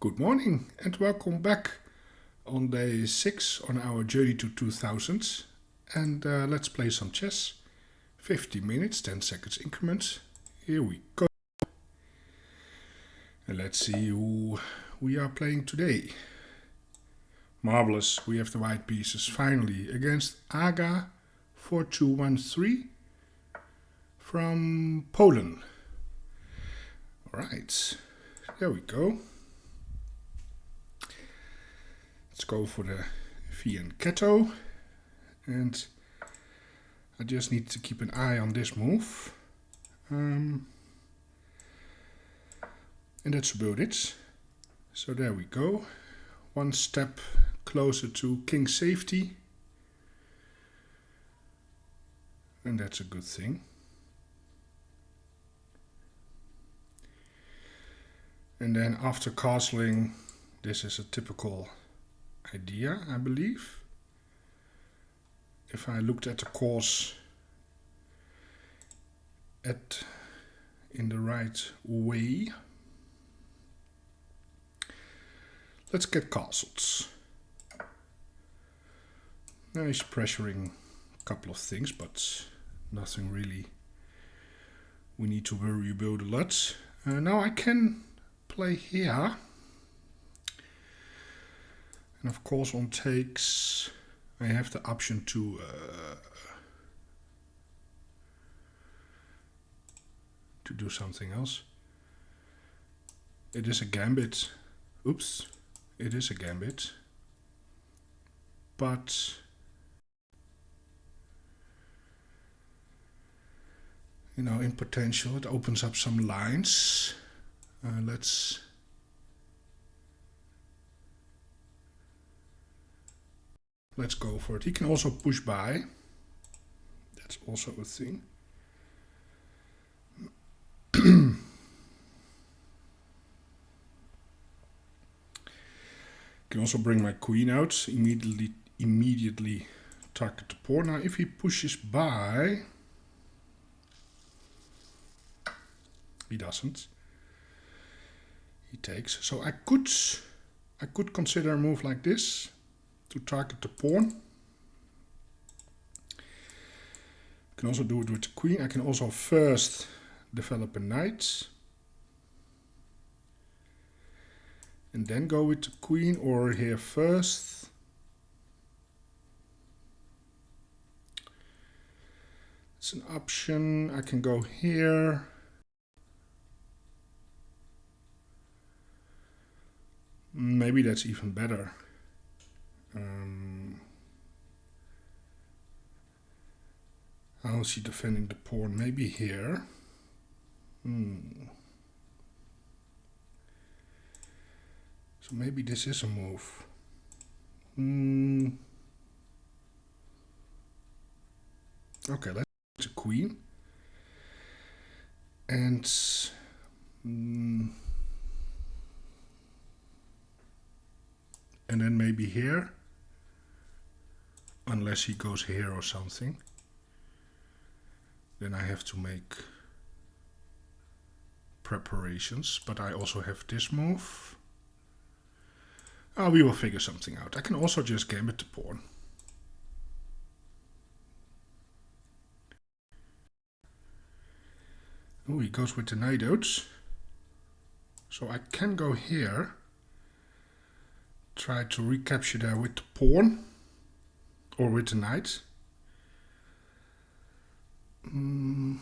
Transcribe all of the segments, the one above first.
Good morning and welcome back on day 6 on our journey to 2000s. And let's play some chess. 50 minutes, 10 seconds increments. Here we go. And let's see who we are playing today. Marvelous, we have the white pieces finally against Aga 4213 from Poland. Alright, there we go. Let's go for the fianchetto, and I just need to keep an eye on this move. And that's about it. So there we go. One step closer to king safety. And that's a good thing. And then after castling, this is a typical idea, I believe. If I looked at the course in the right way. Let's get castles. Now he's pressuring a couple of things, but nothing really we need to worry about a lot. Now I can play here. And of course on takes I have the option to do something else. It is a gambit. Oops. It is a gambit. But you know, in potential it opens up some lines. Let's go for it. He can also push by. That's also a thing. Can also bring my queen out. Immediately target the pawn. Now if he pushes by, he doesn't. He takes. So I could consider a move like this to target the pawn. I can also do it with the queen. I can also first develop a knight and then go with the queen, or here first. It's an option. I can go here. Maybe that's even better. How is he defending the pawn? Maybe here. So maybe this is a move. Okay, let's do the queen. And then maybe here. Unless he goes here or something. Then I have to make preparations. But I also have this move. We will figure something out. I can also just gambit the pawn. Oh, he goes with the knight out. So I can go here. Try to recapture there with the pawn. Or with the knight. I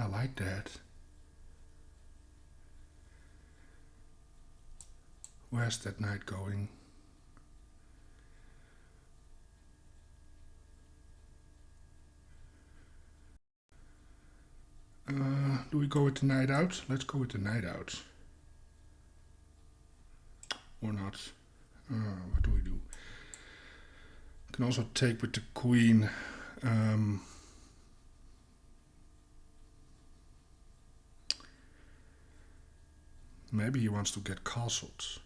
like that. Where's that knight going? Do we go with the knight out? Let's go with the knight out. Or not. What do we do? Can also take with the queen. Maybe he wants to get castled.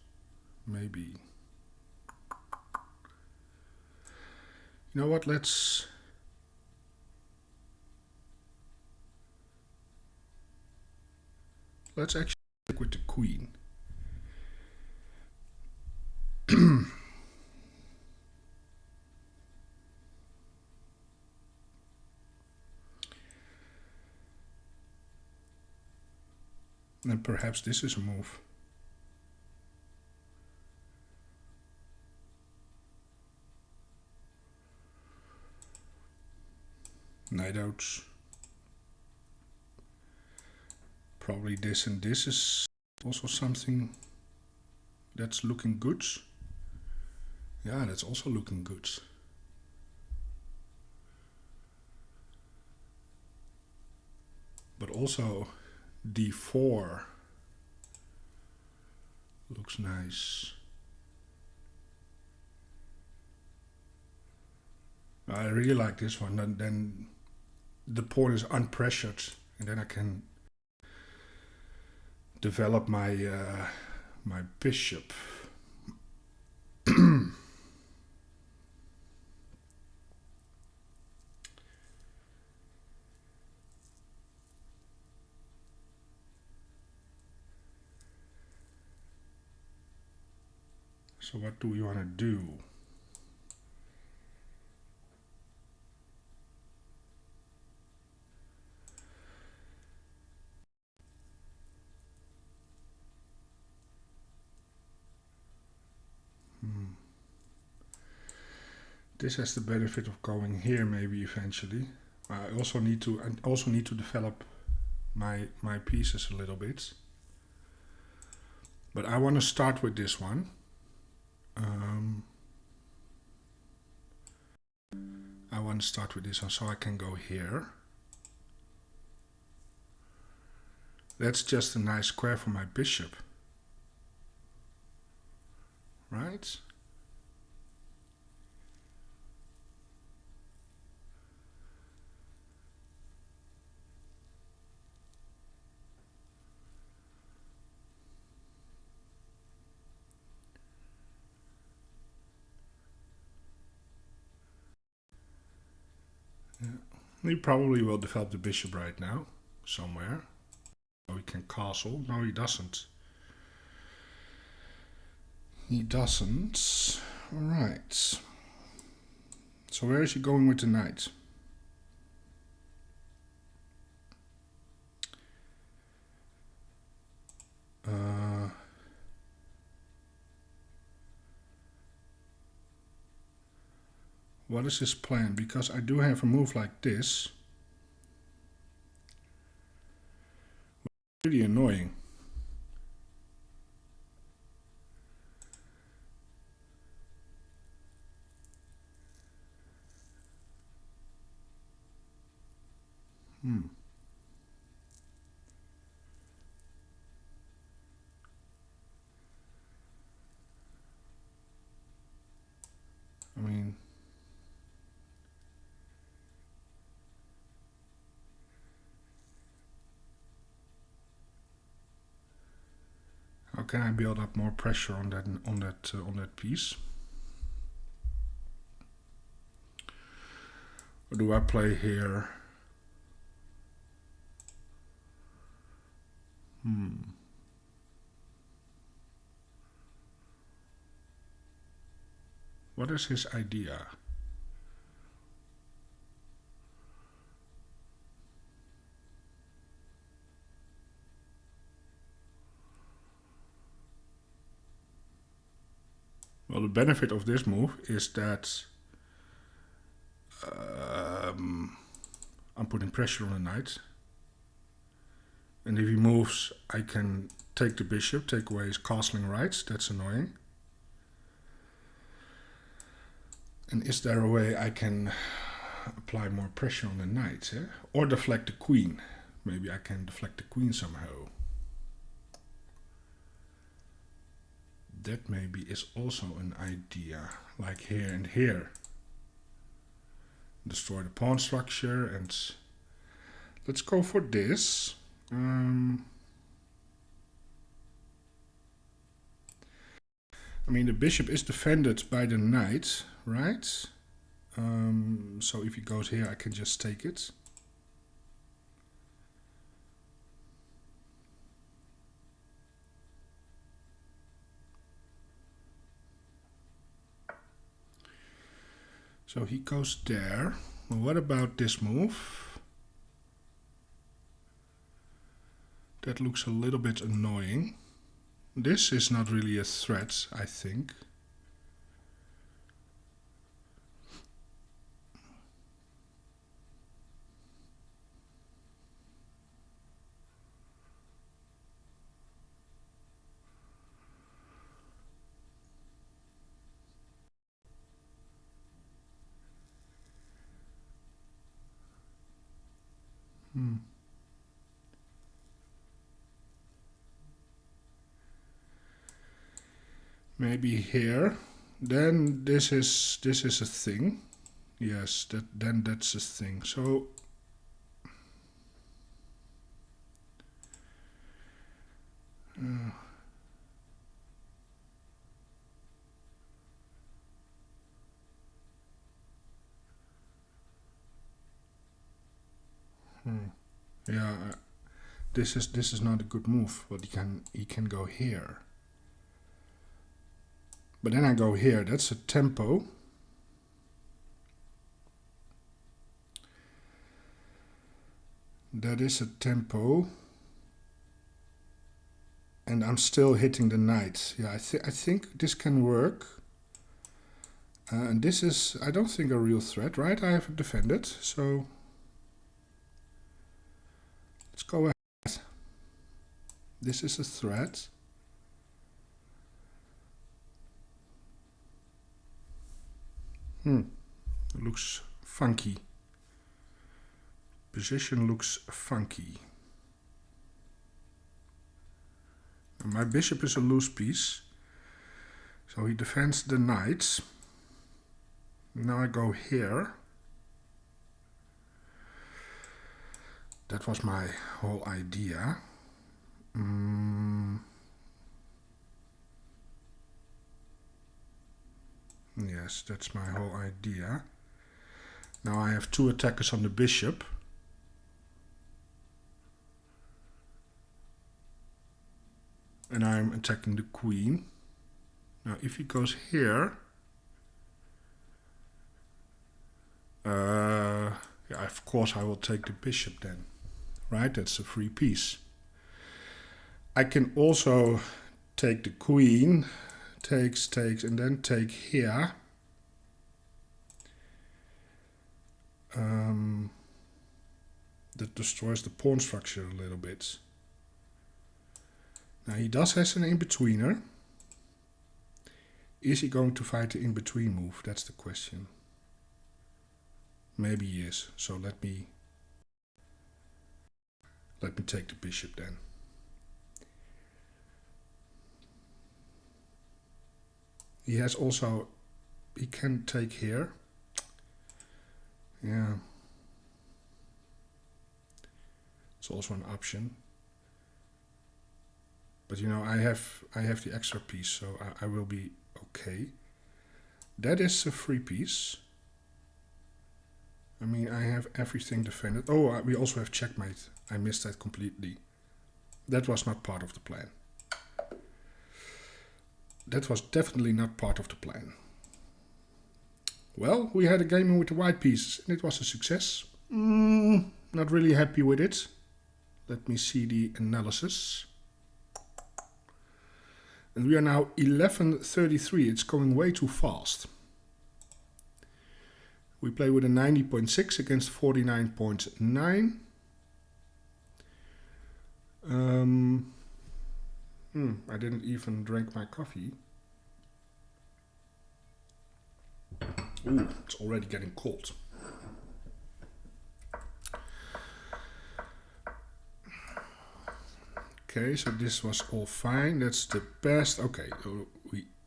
Maybe. You know what? Let's actually stick with the queen. And perhaps this is a move. Knight out. Probably this and this is also something that's looking good. Yeah, that's also looking good. But also d4 looks nice. I really like this one. Then the pawn is unpressured, and then I can develop my my bishop. So what do we want to do? This has the benefit of going here maybe eventually. I also need to develop my pieces a little bit. But I want to start with this one. I want to start with this one so I can go here. That's just a nice square for my bishop. Right? Yeah. He probably will develop the bishop right now, somewhere. So he can castle. No, he doesn't. He doesn't. Alright. So where is he going with the knight? What is his plan? Because I do have a move like this. Really annoying. I mean, how can I build up more pressure on that piece? Or do I play here? What is his idea? Well, the benefit of this move is that I'm putting pressure on the knight. And if he moves, I can take the bishop, take away his castling rights. That's annoying. And is there a way I can apply more pressure on the knight? Eh? Or deflect the queen. Maybe I can deflect the queen somehow. That maybe is also an idea. Like here and here. Destroy the pawn structure and let's go for this. I mean, the bishop is defended by the knight, right? So if he goes here, I can just take it. So he goes there. Well, what about this move? that looks a little bit annoying. This is not really a threat, I think. Maybe here. Then this is a thing. Yes, then that's a thing. So yeah, this is not a good move. But he can go here. But then I go here. That's a tempo. That is a tempo. And I'm still hitting the knight. Yeah, I think this can work. And this is, I don't think, a real threat, right? I have defended, so let's go ahead. This is a threat. It looks funky. Position looks funky. And my bishop is a loose piece, so he defends the knight. Now I go here. That was my whole idea. Yes, that's my whole idea. Now I have two attackers on the bishop. And I'm attacking the queen. Now if he goes here, yeah, of course I will take the bishop then, right? That's a free piece. I can also take the queen, takes, and then take here. That destroys the pawn structure a little bit. Now he does have an in-betweener. Is he going to fight the in-between move? That's the question. Maybe he is. So let me take the bishop then. He has also, he can take here. Yeah. It's also an option. But you know, I have the extra piece, so I will be okay. That is a free piece. I mean, I have everything defended. Oh, we also have checkmate. I missed that completely. That was not part of the plan. That was definitely not part of the plan. Well, we had a game with the white pieces, and it was a success. Not really happy with it. Let me see the analysis. And we are now 11:33. It's going way too fast. We play with a 90.6 against 49.9. I didn't even drink my coffee. Ooh, it's already getting cold. Okay, so this was all fine. That's the best. Okay,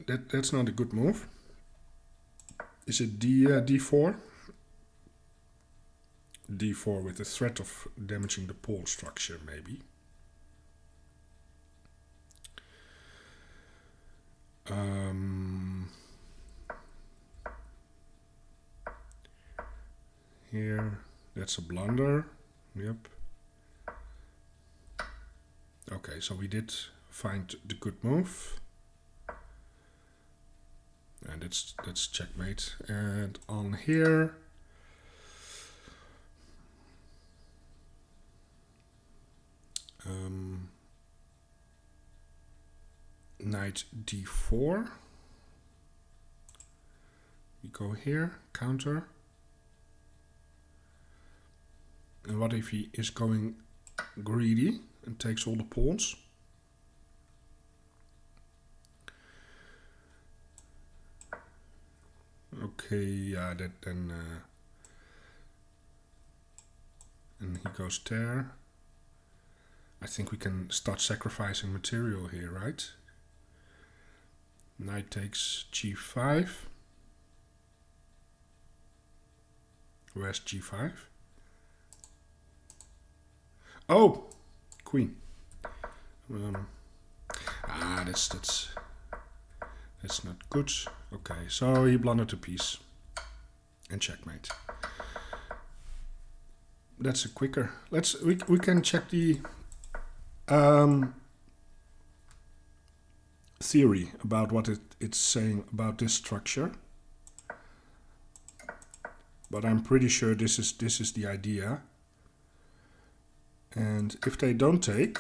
that's not a good move. Is it D4? D4 with the threat of damaging the pawn structure, maybe. Here, that's a blunder. Yep. Okay, so we did find the good move. And that's checkmate. And on here, knight d4. We go here, counter. And what if he is going greedy and takes all the pawns? Okay, yeah, that then and he goes there. I think we can start sacrificing material here, right? Knight takes g5. Where's g5? Oh, queen. That's not good. Okay, so he blundered a piece and checkmate. That's a quicker. We can check the theory about what it's saying about this structure. But I'm pretty sure this is the idea. And if they don't take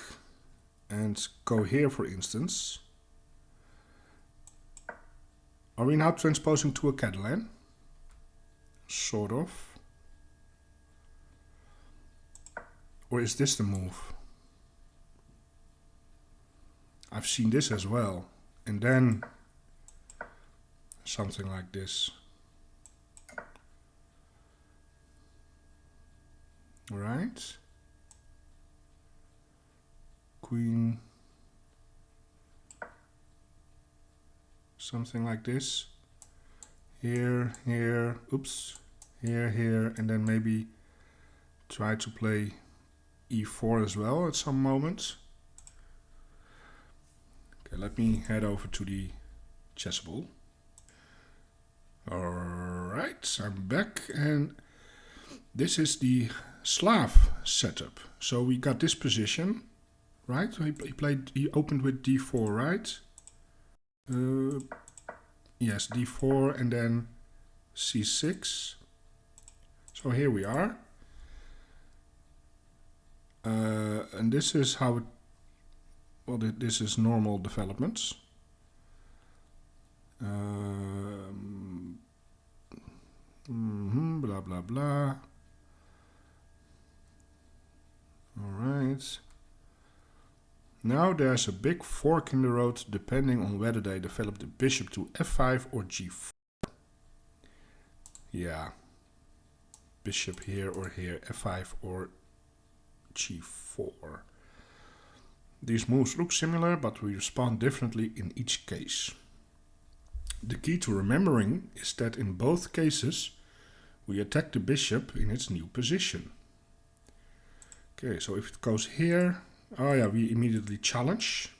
and go here, for instance, are we now transposing to a Catalan? Sort of. Or is this the move? I've seen this as well. And then something like this. Right? Queen. Something like this. Here, here, oops. Here, here, and then maybe try to play e4 as well at some moment. Okay, let me head over to the chessable. Alright, I'm back, and this is the Slav setup. So we got this position, right? He opened with d4, right? Yes, d4 and then c6. So here we are. And this is how it, well, this is normal developments. Blah, blah, blah. Alright. Now there's a big fork in the road depending on whether they develop the bishop to f5 or g4. Yeah. Bishop here or here, f5 or g4. These moves look similar, but we respond differently in each case. The key to remembering is that in both cases we attack the bishop in its new position. Okay, so if it goes here, oh yeah, we immediately challenge.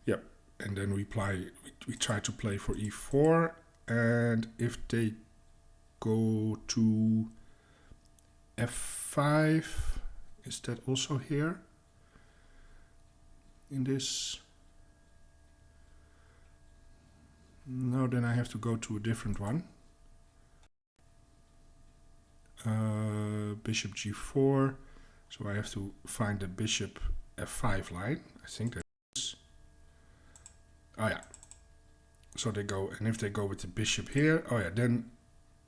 Yep, and then we try to play for e4, and if they go to f5, is that also here in this? No, then I have to go to a different one. Bishop g4, so I have to find the bishop f5 line. I think that is. Oh yeah. So they go, and if they go with the bishop here, oh yeah, then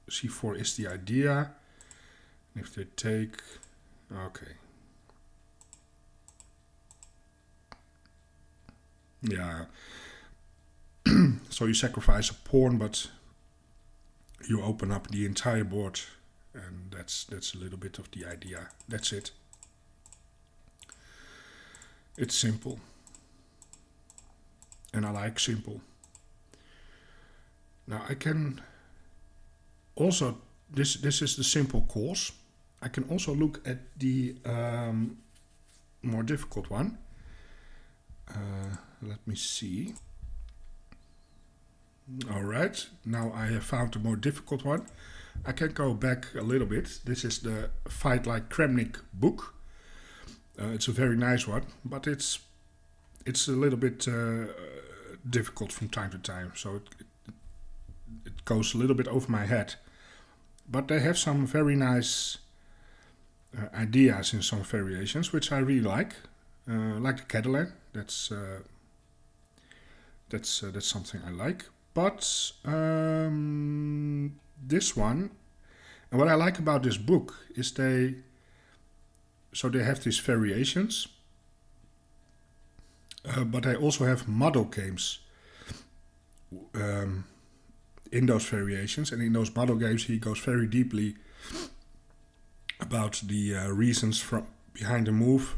c4 is the idea. And if they take, okay. Yeah. So you sacrifice a pawn, but you open up the entire board, and that's a little bit of the idea. That's it. It's simple, and I like simple. Now I can also, this is the simple course. I can also look at the more difficult one. Let me see. Alright, now I have found a more difficult one. I can go back a little bit. This is the Fight Like Kramnik book. It's a very nice one, but it's a little bit difficult from time to time, so it goes a little bit over my head. But they have some very nice ideas in some variations, which I really like. like the Catalan. That's something I like. But this one, and what I like about this book is they have these variations, but they also have model games in those variations, and in those model games he goes very deeply about the reasons behind the move.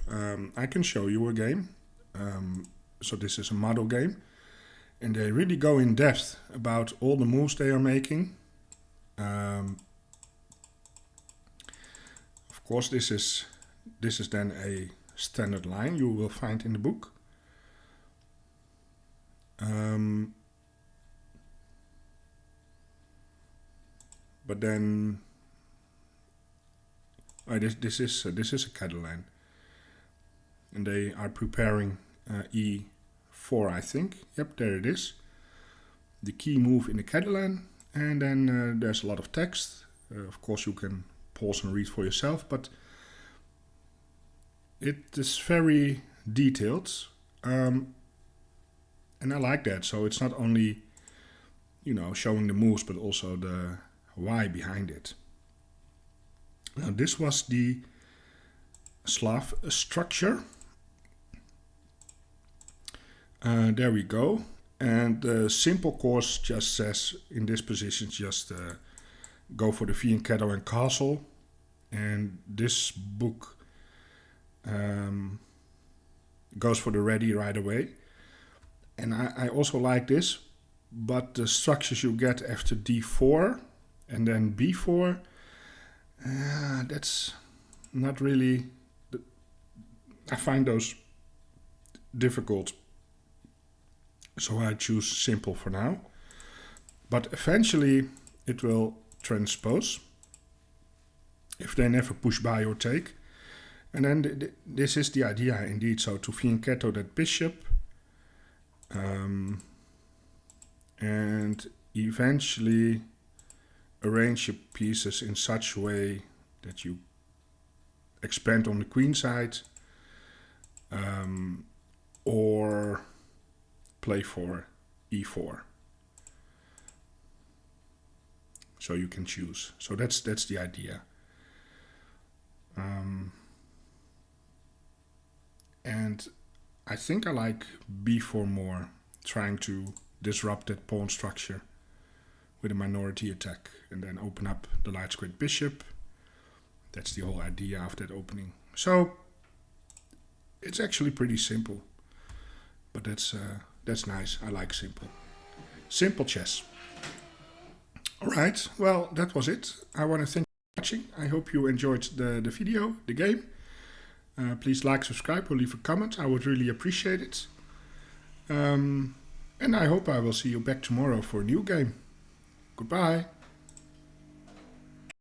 I can show you a game. So this is a model game, and they really go in depth about all the moves they are making. Of course, this is then a standard line you will find in the book. But then this is a Catalan, and they are preparing E4, I think. Yep, there it is. The key move in the Catalan, and then there's a lot of text. Of course, you can pause and read for yourself, but it is very detailed, and I like that. So it's not only, showing the moves, but also the why behind it. Now this was the Slav structure. There we go. And the simple course just says in this position just go for the fianchetto and castle. And this book goes for the Reti right away. And I also like this, but the structures you get after D4 and then B4, that's not really, I find those difficult. So I choose simple for now. But eventually it will transpose if they never push by or take. And then this is the idea indeed. So to fianchetto that bishop. And eventually arrange your pieces in such a way that you expand on the queen side, or play for E4. So you can choose. So that's the idea. And I think I like B4 more, trying to disrupt that pawn structure with a minority attack and then open up the light squared bishop. That's the whole idea of that opening. So it's actually pretty simple, but that's nice. I like simple. Simple chess. Alright, well, that was it. I want to thank you for watching. I hope you enjoyed the video, the game. Please like, subscribe, or leave a comment. I would really appreciate it. And I hope I will see you back tomorrow for a new game. Goodbye.